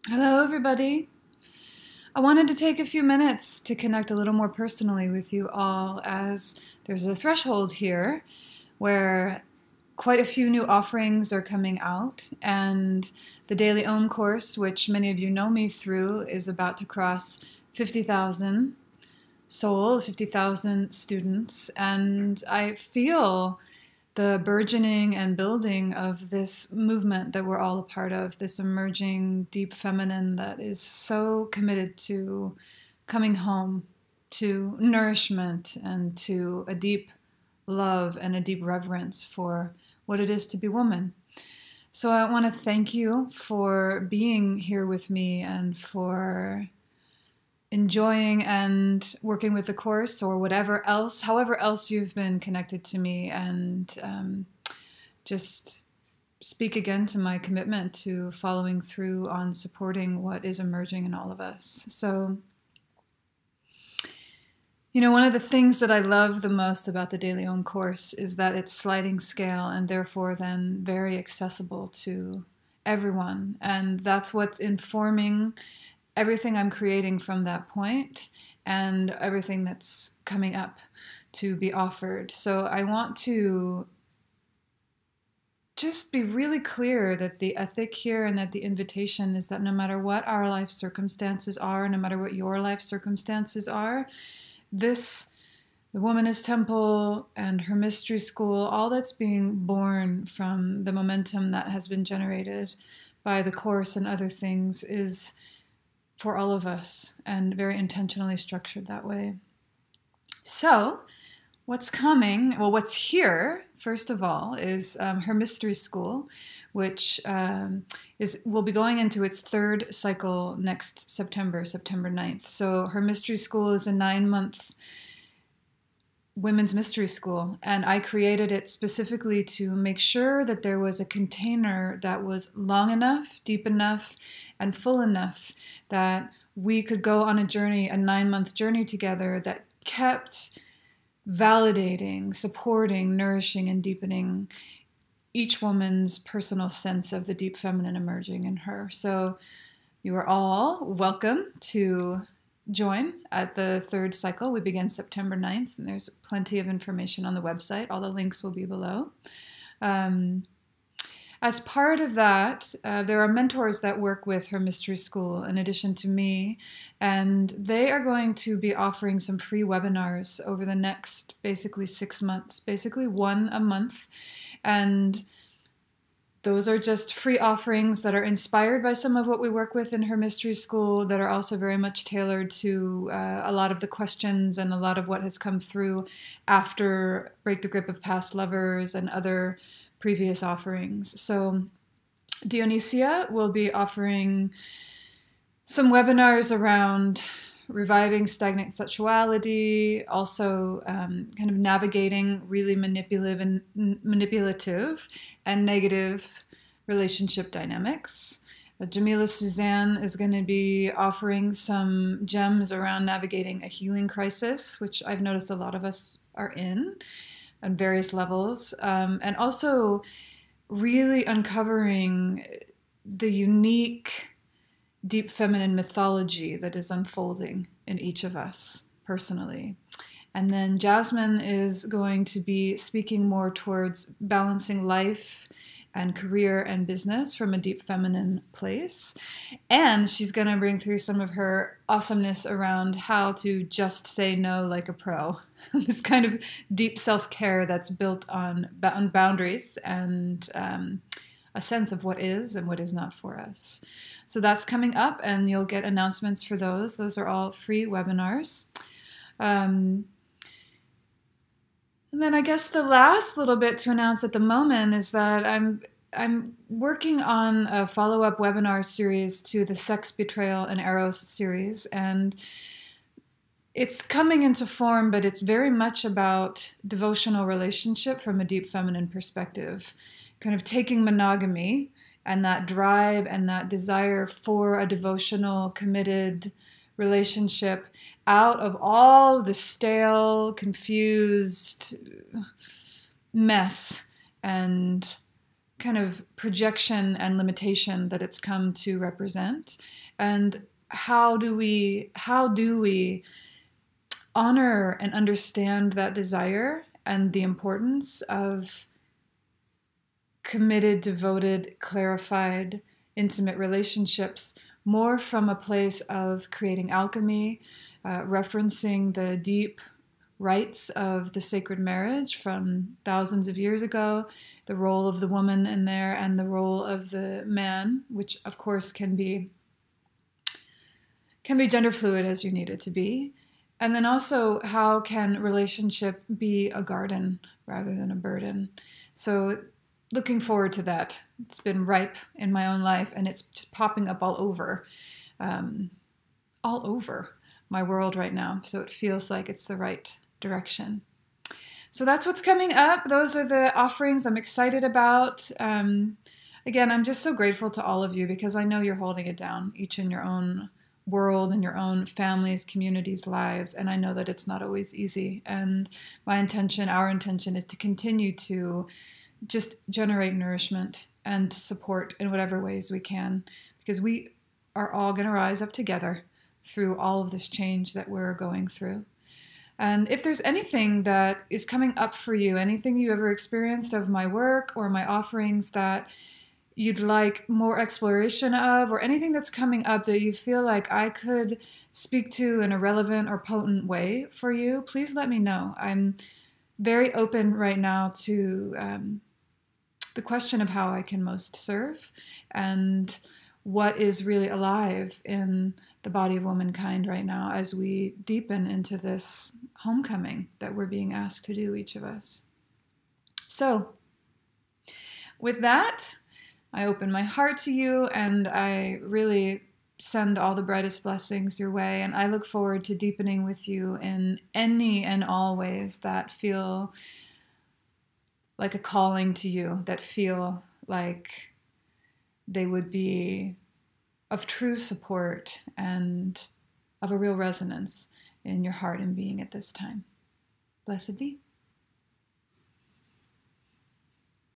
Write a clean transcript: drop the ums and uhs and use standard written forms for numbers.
Hello, everybody. I wanted to take a few minutes to connect a little more personally with you all, as there's a threshold here where quite a few new offerings are coming out, and the Daily Ohm course, which many of you know me through, is about to cross 50,000 sold, 50,000 students, and I feel the burgeoning and building of this movement that we're all a part of, this emerging deep feminine that is so committed to coming home, to nourishment, and to a deep love and a deep reverence for what it is to be woman. So I want to thank you for being here with me and for enjoying and working with the course or whatever else, however else you've been connected to me, and just speak again to my commitment to following through on supporting what is emerging in all of us. So, one of the things that I love the most about the Daily Ohm course is that it's sliding scale and therefore then very accessible to everyone. And that's what's informing everything I'm creating from that point and everything that's coming up to be offered. So I want to just be really clear that the ethic here and that the invitation is that no matter what our life circumstances are, no matter what your life circumstances are, the Womanist Temple and her mystery school, all that's being born from the momentum that has been generated by the course and other things is for all of us and very intentionally structured that way. So, what's coming? Well, what's here, first of all, is her mystery school, which will be going into its third cycle next September 9th. So her mystery school is a 9-month women's mystery school, and I created it specifically to make sure that there was a container that was long enough, deep enough, and full enough that we could go on a journey, a 9-month journey together that kept validating, supporting, nourishing, and deepening each woman's personal sense of the deep feminine emerging in her. So you are all welcome to join at the third cycle. We begin September 9th, and there's plenty of information on the website. All the links will be below. As part of that, there are mentors that work with her mystery school in addition to me, and they are going to be offering some free webinars over the next basically 6 months, basically one a month. And those are just free offerings that are inspired by some of what we work with in her mystery school, that are also very much tailored to a lot of the questions and a lot of what has come through after Break the Grip of Past Lovers and other previous offerings. So Dionysia will be offering some webinars around reviving stagnant sexuality, also kind of navigating really manipulative and negative relationship dynamics. Jamila Suzanne is going to be offering some gems around navigating a healing crisis, which I've noticed a lot of us are in on various levels, and also really uncovering the unique deep feminine mythology that is unfolding in each of us personally. And then Jasmine is going to be speaking more towards balancing life and career and business from a deep feminine place. And she's going to bring through some of her awesomeness around how to just say no like a pro. This kind of deep self-care that's built on boundaries and a sense of what is and what is not for us. So that's coming up, and you'll get announcements for those. Those are all free webinars. And then I guess the last little bit to announce at the moment is that I'm working on a follow-up webinar series to the Sex, Betrayal, and Eros series, and it's coming into form, but it's very much about devotional relationship from a deep feminine perspective, kind of taking monogamy and that drive and that desire for a devotional, committed relationship out of all the stale, confused mess and kind of projection and limitation that it's come to represent, and how do we honor and understand that desire and the importance of committed, devoted, clarified, intimate relationships more from a place of creating alchemy, referencing the deep rites of the sacred marriage from thousands of years ago, the role of the woman in there and the role of the man, which of course can be gender fluid as you need it to be. And then also, how can relationship be a garden rather than a burden? So looking forward to that. It's been ripe in my own life, and it's just popping up all over my world right now. So it feels like it's the right direction. So that's what's coming up. Those are the offerings I'm excited about. Again, I'm just so grateful to all of you, because I know you're holding it down, each in your own world, in your own families, communities, lives. And I know that it's not always easy. And our intention is to continue to just generate nourishment and support in whatever ways we can, because we are all going to rise up together through all of this change that we're going through. And if there's anything that is coming up for you, anything you ever experienced of my work or my offerings that you'd like more exploration of, or anything that's coming up that you feel like I could speak to in a relevant or potent way for you, please let me know. I'm very open right now to the question of how I can most serve and what is really alive in the body of womankind right now as we deepen into this homecoming that we're being asked to do, each of us. So with that, I open my heart to you, and I really send all the brightest blessings your way, and I look forward to deepening with you in any and all ways that feel like a calling to you, that feel like they would be of true support and of a real resonance in your heart and being at this time. Blessed be.